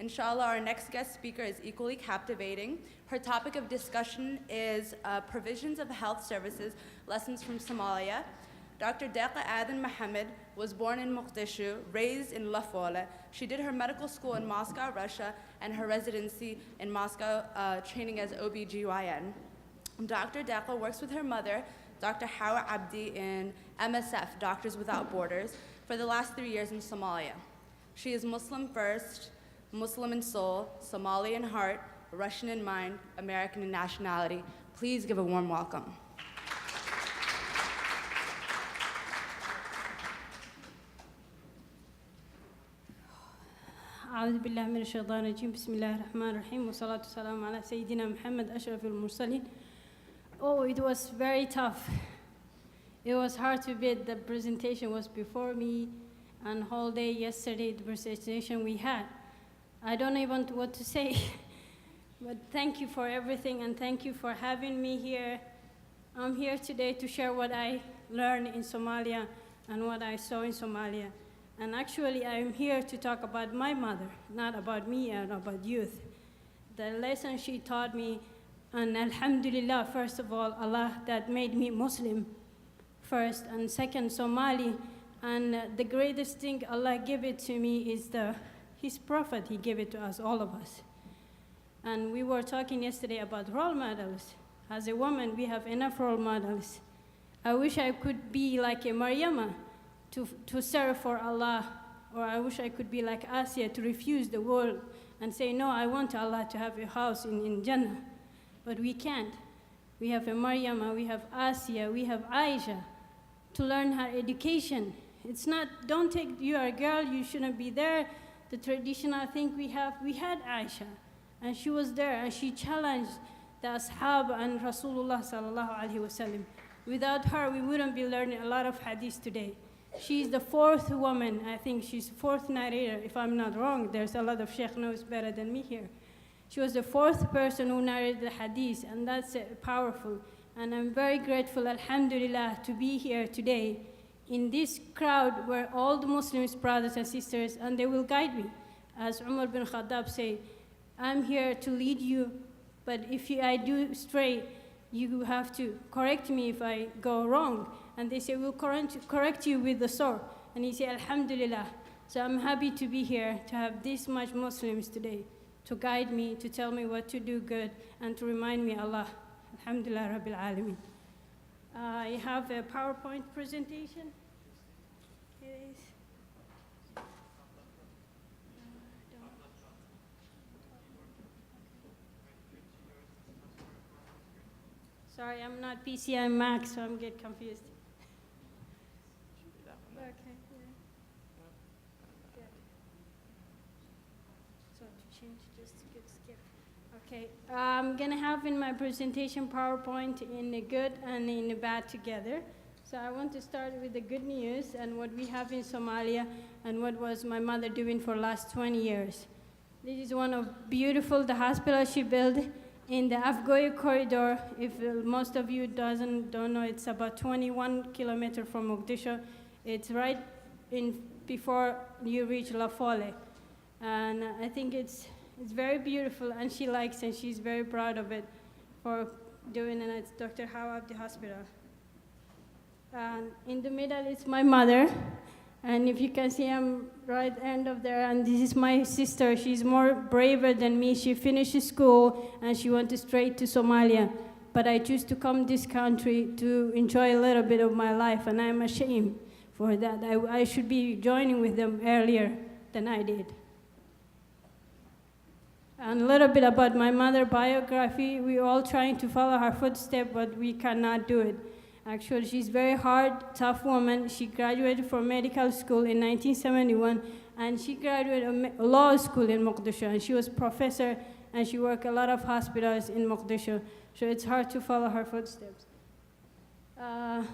Inshallah, our next guest speaker is equally captivating. Her topic of discussion is provisions of health services, lessons from Somalia. Dr. Deqa Mohamed was born in Mogadishu, raised in La Folle. She did her medical school in Moscow, Russia, and her residency in Moscow, training as OBGYN. Dr. Deqa works with her mother, Dr. Hawa Abdi, in MSF, Doctors Without Borders, for the last 3 years in Somalia. She is Muslim first, Muslim in soul, Somali in heart, Russian in mind, American in nationality. Please give a warm welcome. أعوذ بالله من الشيطان الرجيم بسم الله الرحمن الرحيم والصلاة والسلام على سيدنا محمد أشرف المرسلين. Oh, it was very tough. It was hard to beat. The presentation was before me, and whole day yesterday the presentation we had. I don't even know what to say, but thank you for everything and thank you for having me here. I'm here today to share what I learned in Somalia and what I saw in Somalia. And actually, I'm here to talk about my mother, not about me and about youth. The lesson she taught me, and alhamdulillah, first of all, Allah that made me Muslim first, and second, Somali. And the greatest thing Allah gave it to me is His Prophet. He gave it to us, all of us. And we were talking yesterday about role models. As a woman, we have enough role models. I wish I could be like a Maryama, to serve for Allah, or I wish I could be like Asiya to refuse the world and say, no, I want Allah to have a house in Jannah. But we can't. We have a Maryam, we have Asiya, we have Aisha to learn her education. It's not, don't take, you are a girl, you shouldn't be there. The traditional thing we had Aisha, and she was there, and she challenged the Ashab and Rasulullah sallallahu alaihi wasallam. Without her, we wouldn't be learning a lot of hadith today. She's the fourth woman, I think she's fourth narrator, if I'm not wrong. There's a lot of sheikh knows better than me here. She was the fourth person who narrated the hadith, and that's powerful. And I'm very grateful, alhamdulillah, to be here today in this crowd where all the Muslims, brothers and sisters, and they will guide me. As Umar bin Khattab said, I'm here to lead you, but if I do stray, you have to correct me if I go wrong. And they say, we'll correct you with the sword. And he said, alhamdulillah. So I'm happy to be here, to have this much Muslims today, to guide me, to tell me what to do good, and to remind me Allah. Alhamdulillah Rabbil Alameen. I have a PowerPoint presentation. Here it is. Sorry, I'm not PC, I'm Mac, so I'm getting confused. Okay, yeah. Good. So to change, just skip. Okay, I'm gonna have in my presentation PowerPoint in the good and in the bad together. So I want to start with the good news and what we have in Somalia and what was my mother doing for the last 20 years. This is one of beautiful, the hospital she built in the Afgoye corridor. If most of you don't know, it's about 21 kilometers from Mogadishu. It's right in before you reach La Folle. And I think it's very beautiful, and she likes, and she's very proud of it for doing it. It's Dr. Hawa Abdi Hospital. And in the middle is my mother. And if you can see, I'm right end of there, and this is my sister. She's more braver than me. She finished school, and she went straight to Somalia. But I choose to come this country to enjoy a little bit of my life, and I'm ashamed for that. I should be joining with them earlier than I did. And a little bit about my mother's biography. We're all trying to follow her footsteps, but we cannot do it. Actually, she's a very hard, tough woman. She graduated from medical school in 1971, and she graduated law school in Mogadishu, and she was professor, and she worked a lot of hospitals in Mogadishu, so it's hard to follow her footsteps.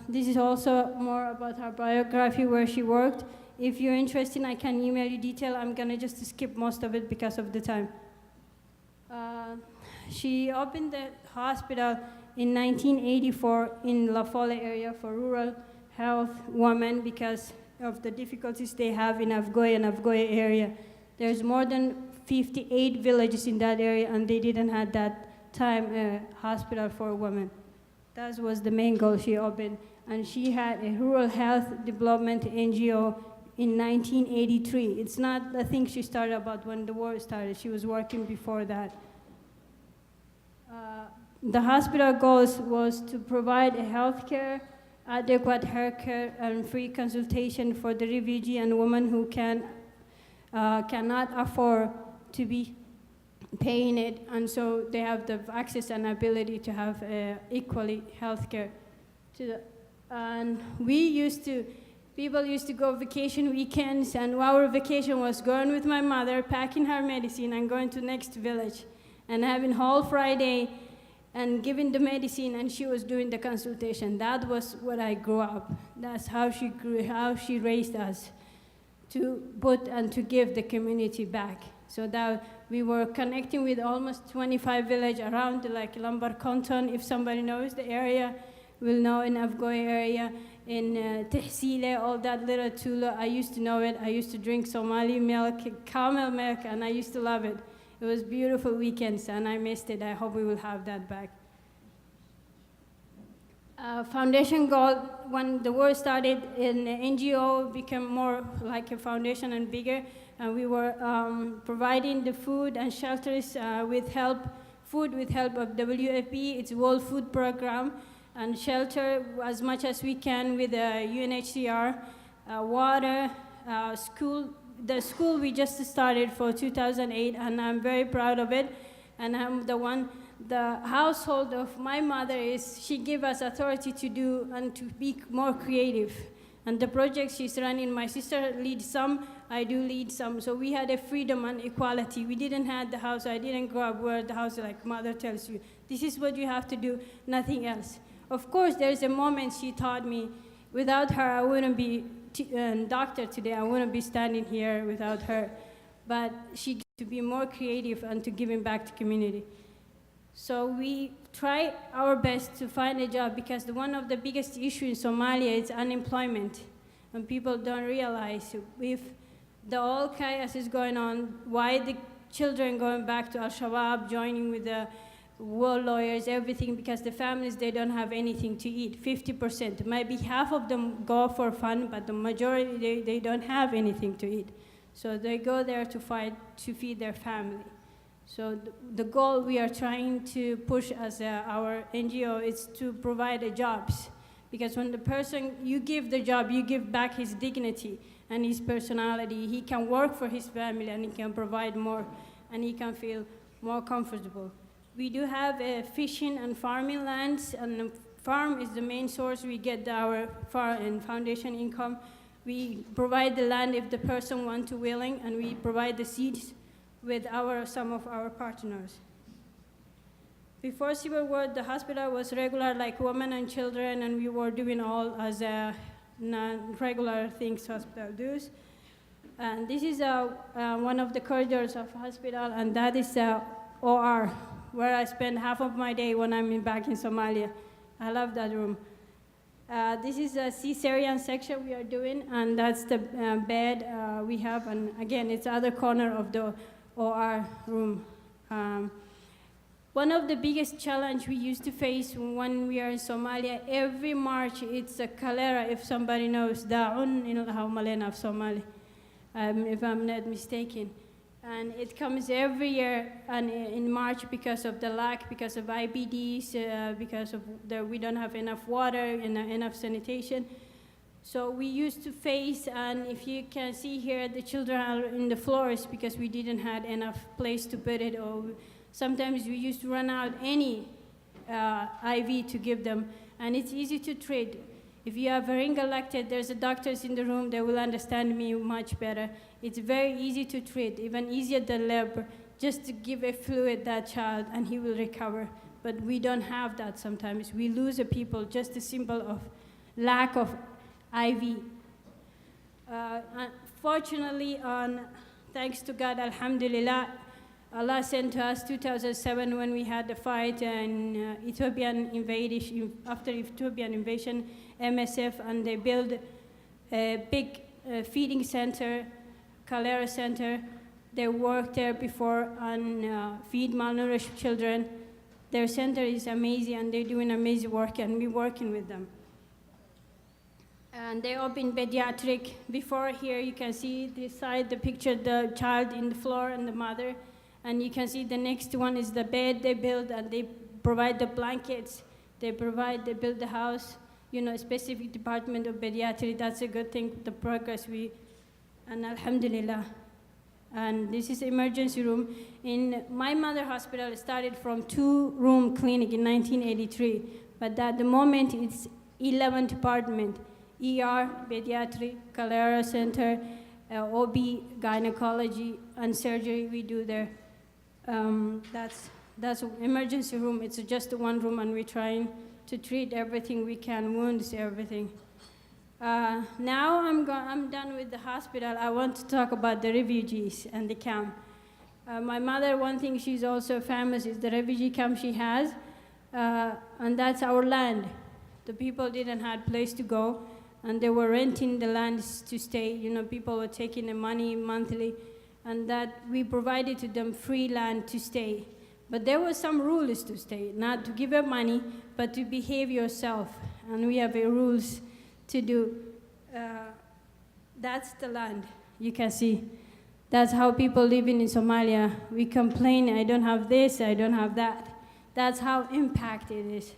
This is also more about her biography, where she worked. If you're interested, I can email you detail. I'm gonna just skip most of it because of the time. She opened the hospital in 1984 in La Folle area for rural health women because of the difficulties they have in Afgoye and Afgoye area. There's more than 58 villages in that area, and they didn't have that time a hospital for women. That was the main goal she opened. And she had a rural health development NGO in 1983. It's not the thing she started about when the war started. She was working before that. The hospital goals was to provide a healthcare, adequate healthcare, and free consultation for the refugee and women who cannot afford to be paying it, and so they have the access and ability to have equally healthcare. And people used to go vacation weekends, and our vacation was going with my mother, packing her medicine and going to next village, and having whole Friday and giving the medicine, and she was doing the consultation. That was what I grew up. That's how she grew, how she raised us to put and to give the community back. So that we were connecting with almost 25 villages around, like Lambar Konton, if somebody knows the area, will know in Afgoy area, in Tehsile, all that little Tula. I used to know it. I used to drink Somali milk, camel milk, and I used to love it. It was beautiful weekends, and I missed it. I hope we will have that back. Foundation goal, when the war started, in the NGO became more like a foundation and bigger, and we were providing the food and shelters with help of WFP, its World Food Program, and shelter as much as we can with UNHCR, water, school. The school we just started for 2008, and I'm very proud of it. And I'm the household of my mother she gave us authority to do and to be more creative. And the projects she's running, my sister leads some, I do lead some. So we had a freedom and equality. We didn't have the house, I didn't grow up where the house like mother tells you, this is what you have to do, nothing else. Of course, there's a moment she taught me, without her, I wouldn't be doctor today. I wouldn't be standing here without her. But she to be more creative and to giving back to community. So we try our best to find a job, because one of the biggest issues in Somalia is unemployment. And people don't realize if the all chaos is going on, why the children going back to Al-Shabaab, joining with the war lawyers, everything, because the families, they don't have anything to eat, 50%. Maybe half of them go for fun, but the majority, they don't have anything to eat. So they go there to fight, to feed their family. So the goal we are trying to push as our NGO is to provide jobs. Because when the person, you give the job, you give back his dignity and his personality. He can work for his family, and he can provide more, and he can feel more comfortable. We do have fishing and farming lands, and the farm is the main source we get our farm and foundation income. We provide the land if the person wants to willing, and we provide the seeds with some of our partners. Before Civil War, the hospital was regular like women and children, and we were doing all as non-regular things hospital does. And this is one of the corridors of hospital, and that is OR, where I spend half of my day when I'm back in Somalia. I love that room. This is a cesarean section we are doing, and that's the bed we have, and again, it's the other corner of the OR room. One of the biggest challenge we used to face when we are in Somalia, every March, it's a cholera, if somebody knows, Da'un of Somali, if I'm not mistaken. And it comes every year and in March because of the lack, because of IBDs, because of we don't have enough water and enough sanitation. So we used to face, and if you can see here, the children are in the floors because we didn't have enough place to put it, or sometimes we used to run out any IV to give them, and it's easy to treat. If you are pharyngolected, there's doctors in the room, they will understand me much better. It's very easy to treat, even easier than labor, just to give a fluid that child and he will recover. But we don't have that sometimes. We lose people, just a symbol of lack of IV. Fortunately, thanks to God, alhamdulillah, Allah sent to us 2007 when we had the fight and Ethiopian invasion, after Ethiopian invasion, MSF, and they built a big feeding center, cholera center. They worked there before and feed malnourished children. Their center is amazing, and they're doing amazing work, and we're working with them. And they open pediatric. Before here, you can see this side, the picture, the child in the floor and the mother. And you can see the next one is the bed they build, and they provide the blankets. They build the house, specific department of pediatric. That's a good thing, the progress and alhamdulillah. And this is emergency room. In my mother hospital, it started from 2-room clinic in 1983, but at the moment it's 11 department. ER, pediatric, cholera center, OB, gynecology, and surgery we do there. That's emergency room. It's just one room, and we're trying to treat everything we can, wounds, everything. Now I'm done with the hospital. I want to talk about the refugees and the camp. My mother, one thing she's also famous is the refugee camp she has, and that's our land. The people didn't have place to go, and they were renting the lands to stay. People were taking the money monthly, and that we provided to them free land to stay. But there were some rules to stay, not to give up money, but to behave yourself. And we have rules to do. That's the land, you can see. That's how people living in Somalia. We complain, I don't have this, I don't have that. That's how impacted it is.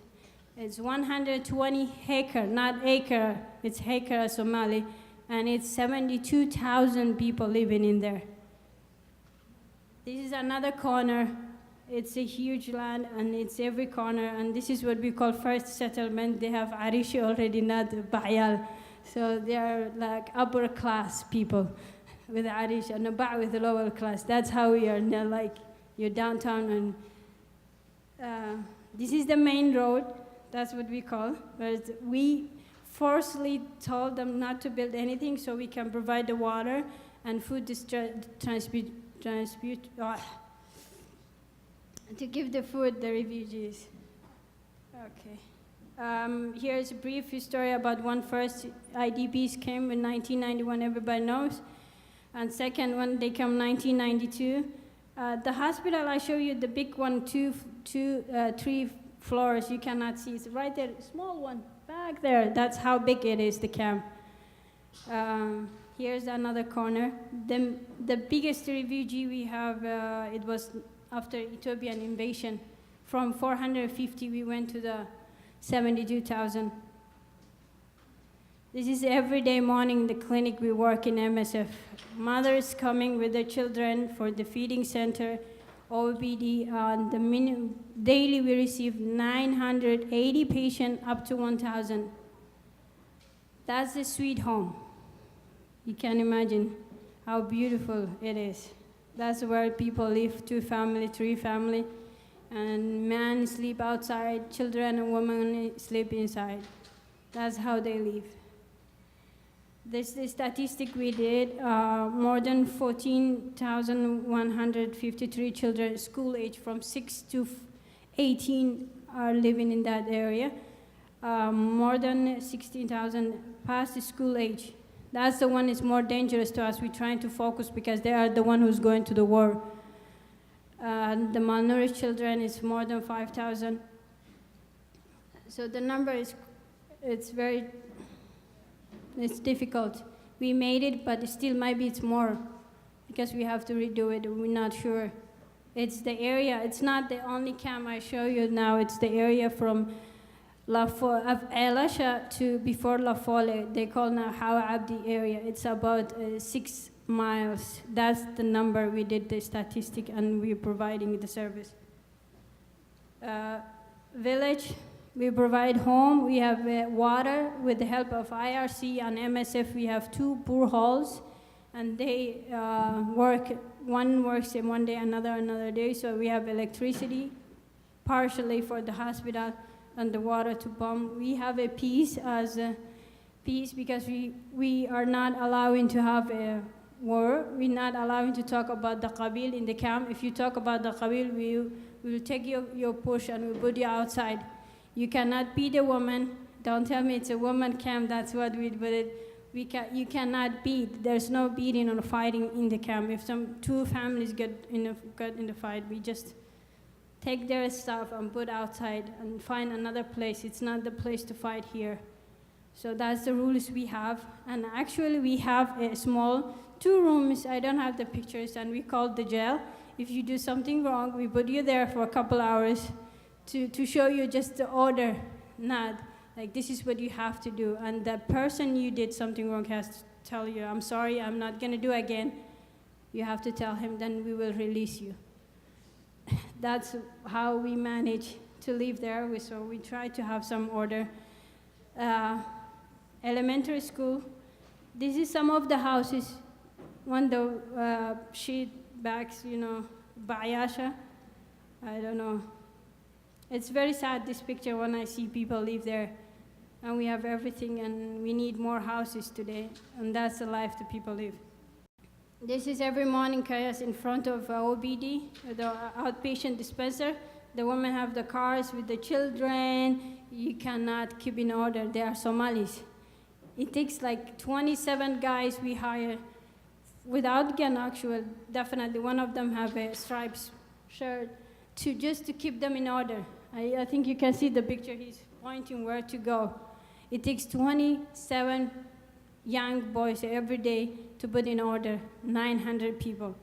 It's 120 acre, not acre, it's acre Somali, and it's 72,000 people living in there. This is another corner. It's a huge land, and it's every corner, and this is what we call first settlement. They have Arish already, not Bayal. So they are like upper class people with Arish, and Ba with the lower class. That's how we are now, like you're downtown. And this is the main road. That's what we call. But we forcibly told them not to build anything so we can provide the water and food to give the food the refugees. Okay. Here's a brief story about one first IDPs came in 1991, everybody knows. And second one, they came 1992. The hospital, I show you the big one, 3 floors, you cannot see. It's right there, small one, back there. That's how big it is, the camp. Here's another corner. The biggest refugee we have, it was after Ethiopian invasion. From 450, we went to the 72,000. This is everyday morning, the clinic we work in MSF. Mothers coming with their children for the feeding center, OBD, daily we receive 980 patients up to 1,000. That's a sweet home. You can imagine how beautiful it is. That's where people live, 2 family, 3 family, and men sleep outside, children and women sleep inside. That's how they live. This is the statistic we did. More than 14,153 children, school age from 6 to 18 are living in that area. More than 16,000 past the school age. That's the one that's more dangerous to us. We're trying to focus because they are the one who's going to the war. The malnourished children is more than 5,000. So the number is, it's difficult. We made it, but still maybe it's more because we have to redo it. We're not sure. It's the area. It's not the only camp I show you now. It's the area from Elisha to before La Folle. They call now Hawa Abdi area. It's about 6 miles. That's the number. We did the statistic, and we're providing the service. Village. We provide home, we have water with the help of IRC and MSF. We have 2 boreholes, and they work, one works in one day, another day, so we have electricity, partially for the hospital, and the water to pump. We have a peace because we are not allowing to have a war. We're not allowing to talk about the Qabil in the camp. If you talk about the Qabil, we will take your push and we'll put you outside. You cannot beat a woman. Don't tell me it's a woman camp, that's what we did. You cannot beat. There's no beating or fighting in the camp. If two families get in the fight, we just take their stuff and put outside and find another place. It's not the place to fight here. So that's the rules we have. And actually we have a small 2 rooms. I don't have the pictures, and we call the jail. If you do something wrong, we put you there for a couple hours to show you just the order, not like this is what you have to do. And the person you did something wrong has to tell you, I'm sorry, I'm not gonna do again. You have to tell him, then we will release you. That's how we manage to live there. So we try to have some order. Elementary school, this is some of the houses. One the sheet bags, Bayasha, I don't know. It's very sad, this picture, when I see people live there. And we have everything, and we need more houses today. And that's the life the people live. This is every morning chaos in front of OBD, the outpatient dispenser. The women have the cars with the children. You cannot keep in order. They are Somalis. It takes like 27 guys we hire without gun, actually. Definitely one of them have a stripes shirt just to keep them in order. I think you can see the picture. He's pointing where to go. It takes 27 young boys every day to put in order 900 people.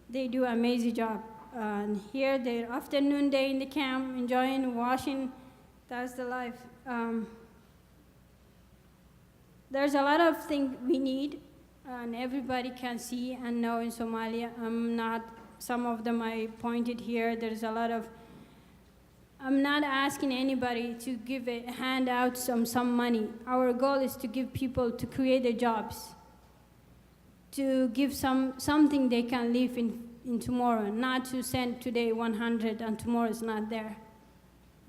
They do an amazing job. And here, they're afternoon day in the camp, enjoying, washing. That's the life. There's a lot of things we need, and everybody can see and know in Somalia. Some of them I pointed here. There's a lot of, I'm not asking anybody to give a handout some money. Our goal is to give people, to create the jobs, to give something they can live in tomorrow, not to send today 100 and tomorrow is not there.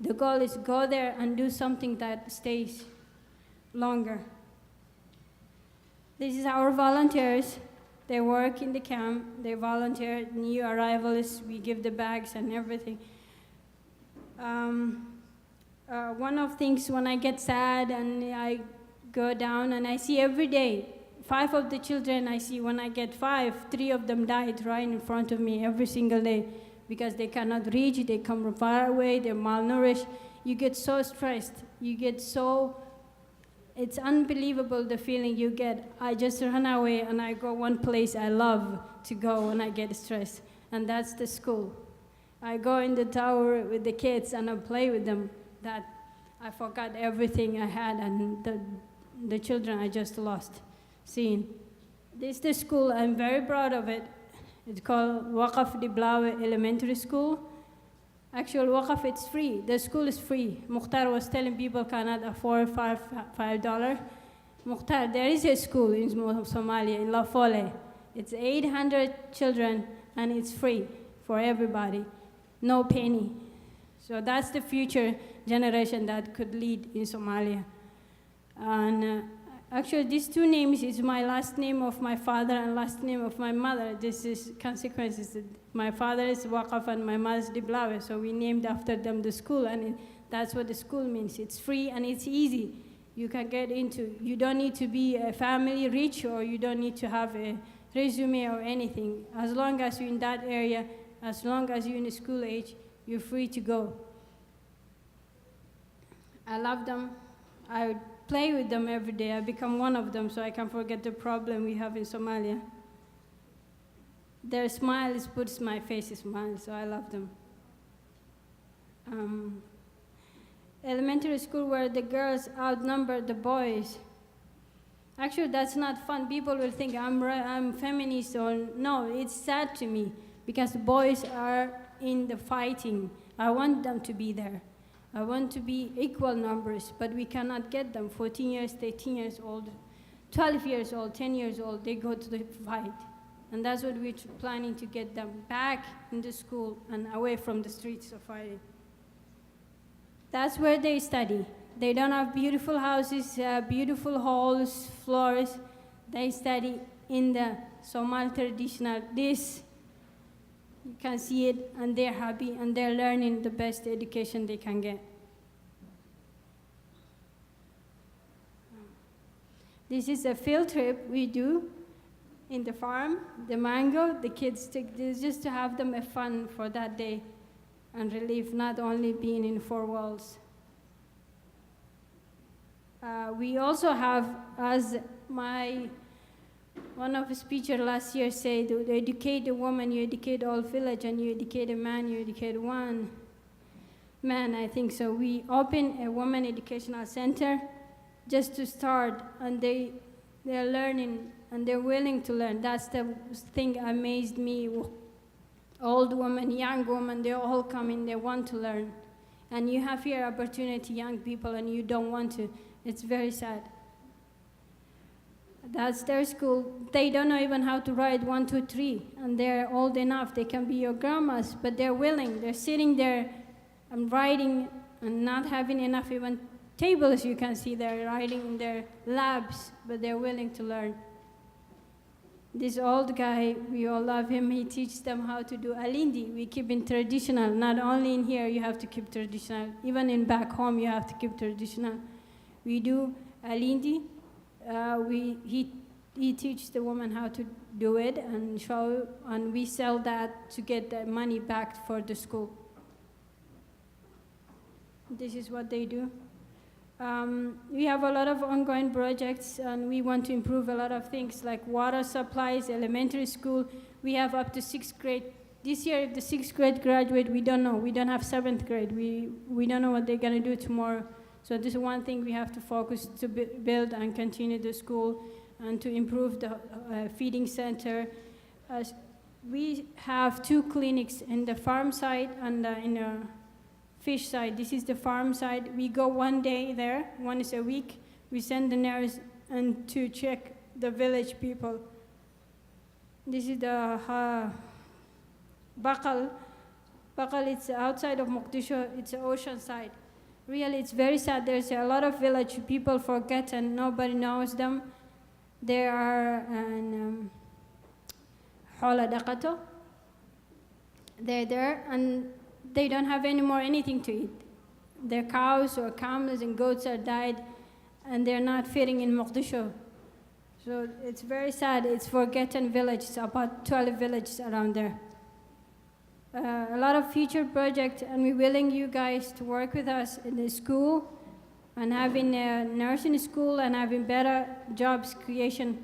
The goal is go there and do something that stays longer. This is our volunteers. They work in the camp. They volunteer, new arrivals. We give the bags and everything. One of things when I get sad and I go down and I see every day, 5 of the children I see, when I get 5, 3 of them died right in front of me every single day because they cannot reach, they come from far away, they're malnourished. You get so stressed. It's unbelievable the feeling you get. I just run away and I go one place I love to go when I get stressed, and that's the school. I go in the tower with the kids and I play with them. That I forgot everything I had and the children I just lost. Seeing. This is the school, I'm very proud of it. It's called Waqaf Diblawe Elementary School. Actually, Waqaf, it's free. The school is free. Mukhtar was telling people cannot afford $5. Mukhtar, there is a school in Somalia, in La Folle. It's 800 children, and it's free for everybody. No penny. So that's the future generation that could lead in Somalia. And actually, these 2 names is my last name of my father and last name of my mother. This is consequences. My father is Waqaf and my mother is Diblawe, so we named after them the school, and that's what the school means. It's free and it's easy. You can get into. You don't need to be a family rich, or you don't need to have a resume or anything. As long as you're in that area, as long as you're in school age, you're free to go. I love them. I play with them every day. I become one of them so I can forget the problem we have in Somalia. Their smile puts my face a smile, so I love them. Elementary school where the girls outnumber the boys. Actually, that's not fun. People will think I'm feminist, or no, it's sad to me because the boys are in the fighting. I want them to be there. I want to be equal numbers, but we cannot get them. 14 years, 18 years old, 12 years old, 10 years old, they go to the fight. And that's what we're planning to get them back in the school and away from the streets of fighting. That's where they study. They don't have beautiful houses, beautiful halls, floors. They study in the Somali traditional. This, you can see it, and they're happy, and they're learning the best education they can get. This This is a field trip we do in the farm, the mango. The kids take this just to have them a fun for that day and relief, not only being in four walls. We also have, as one of the speakers last year said, to educate a woman, you educate all village, and you educate a man, you educate one man, I think so. We open a women educational center just to start, and they're learning, and they're willing to learn. That's the thing amazed me. Old women, young women, they all come in, they want to learn. And you have here opportunity, young people, and you don't want to. It's very sad. That's their school. They don't know even how to write 1, 2, 3, and they're old enough. They can be your grandmas, but they're willing. They're sitting there and writing and not having enough even tables. You can see they're writing in their labs, but they're willing to learn. This old guy, we all love him. He teaches them how to do alindi. We keep in traditional. Not only in here, you have to keep traditional. Even in back home, you have to keep traditional. We do alindi. He teaches the woman how to do it and show, and we sell that to get the money back for the school. This is what they do. We have a lot of ongoing projects, and we want to improve a lot of things like water supplies, elementary school. We have up to 6th grade. This year, if the 6th grade graduate, we don't know. We don't have 7th grade. We don't know what they're gonna do tomorrow. So this is one thing we have to focus to build and continue the school and to improve the feeding center. We have 2 clinics in the farm side and in the fish side. This is the farm side. We go 1 day there, once a week. We send the nurse and to check the village people. This is the Baqal. Baqal, it's outside of Mogadishu. It's the ocean side. Really, it's very sad. There's a lot of village people forget and nobody knows them. They are in Hola Daqato. They're there and they don't have any more anything to eat. Their cows or camels and goats are died and they're not feeding in Mogadishu. So it's very sad. It's forgotten villages, about 12 villages around there. A lot of future projects, and we're willing you guys to work with us in the school and having a nursing school and having better jobs creation.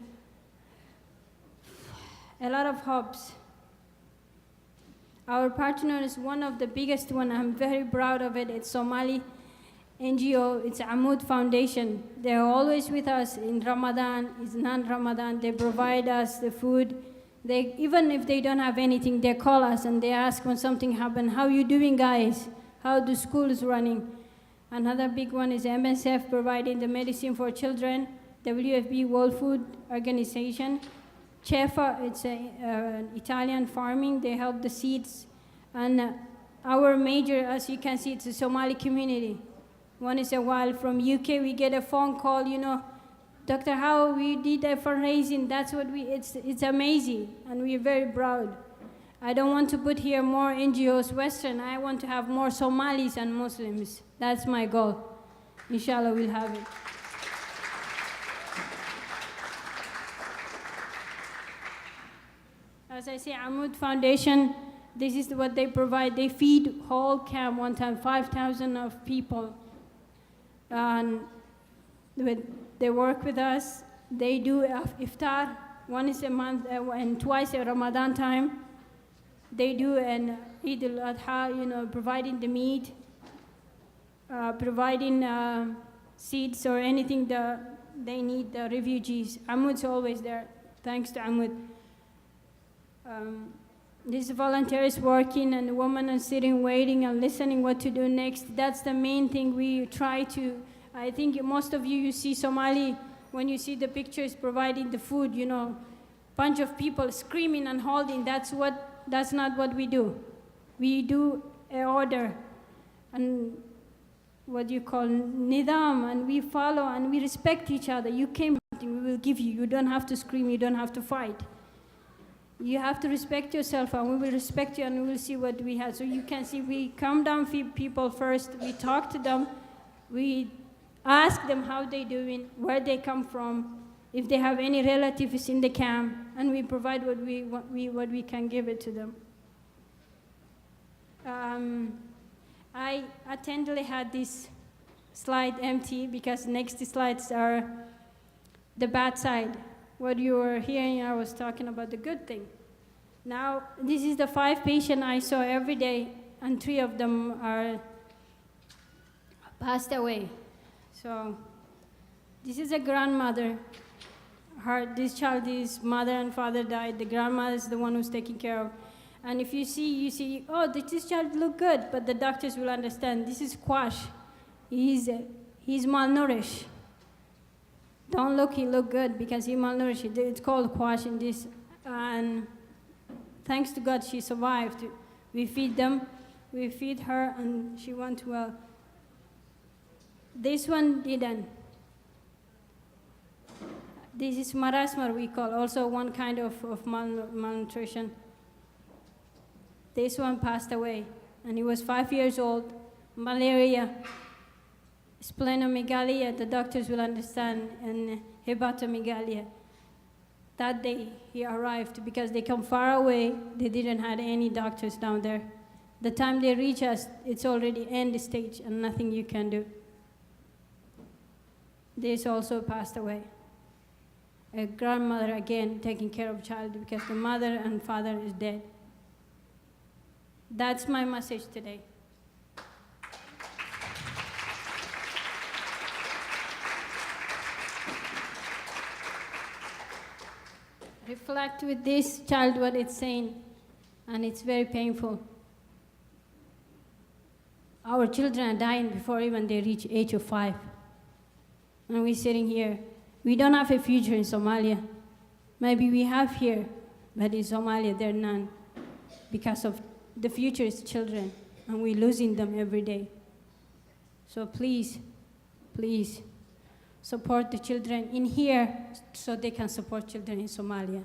A lot of hopes. Our partner is one of the biggest one. I'm very proud of it. It's Somali NGO. It's Amoud Foundation. They're always with us in Ramadan, it's non-Ramadan. They provide us the food. They, even if they don't have anything, they call us and they ask when something happened, how you doing, guys? How the school is running? Another big one is MSF providing the medicine for children, WFP World Food Organization. Cefa, it's an Italian farming, they help the seeds. And our major, as you can see, it's a Somali community. Once in a while from UK, we get a phone call, you know, Dr. How we did a fundraising, that's what it's amazing, and we're very proud. I don't want to put here more NGOs, Western, I want to have more Somalis and Muslims. That's my goal. Inshallah, we'll have it. As I say, Amoud Foundation, this is what they provide. They feed whole camp one time, 5,000 of people. And they work with us. They do iftar once a month and twice at Ramadan time. They do an Eid al-Adha, you know, providing the meat, providing seeds or anything they need, the refugees. Amoud's always there, thanks to Amoud. These volunteers working and the women are sitting, waiting and listening what to do next. That's the main thing we try to. I think most of you see Somali, when you see the pictures providing the food, you know, bunch of people screaming and holding, that's not what we do. We do an order and what you call nidam, and we follow and we respect each other. You came, we will give you. You don't have to scream, you don't have to fight. You have to respect yourself and we will respect you and we will see what we have. So you can see we calm down people first, we talk to them, we ask them how they're doing, where they come from, if they have any relatives in the camp, and we provide what we can give it to them. I attentively had this slide empty because next slides are the bad side. What you were hearing, I was talking about the good thing. Now, this is the 5 patients I saw every day, and 3 of them are passed away. So this is a grandmother. This child's mother and father died. The grandmother is the one who's taking care of. And if you see, oh, this child look good, but the doctors will understand, this is Quash. He's malnourished. Don't look, he look good because he malnourished. It's called Quash in this. And thanks to God, she survived. We feed them, we feed her, and she went well. This one didn't. This is marasmar, we call, also one kind of malnutrition. This one passed away, and he was 5 years old. Malaria, splenomegalia, the doctors will understand, and hepatomegalia. That day he arrived because they come far away. They didn't have any doctors down there. The time they reach us, it's already end stage and nothing you can do. This also passed away. A grandmother again taking care of child because the mother and father is dead. That's my message today. Reflect with this child what it's saying, and it's very painful. Our children are dying before even they reach age of 5. And we're sitting here. We don't have a future in Somalia. Maybe we have here, but in Somalia there are none because of the future is children, and we're losing them every day. So please, please, support the children in here so they can support children in Somalia.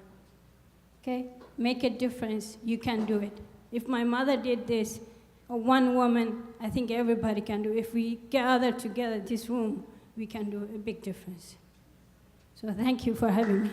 Okay? Make a difference. You can do it. If my mother did this, or one woman, I think everybody can do it. If we gather together this room, we can do a big difference. So thank you for having me.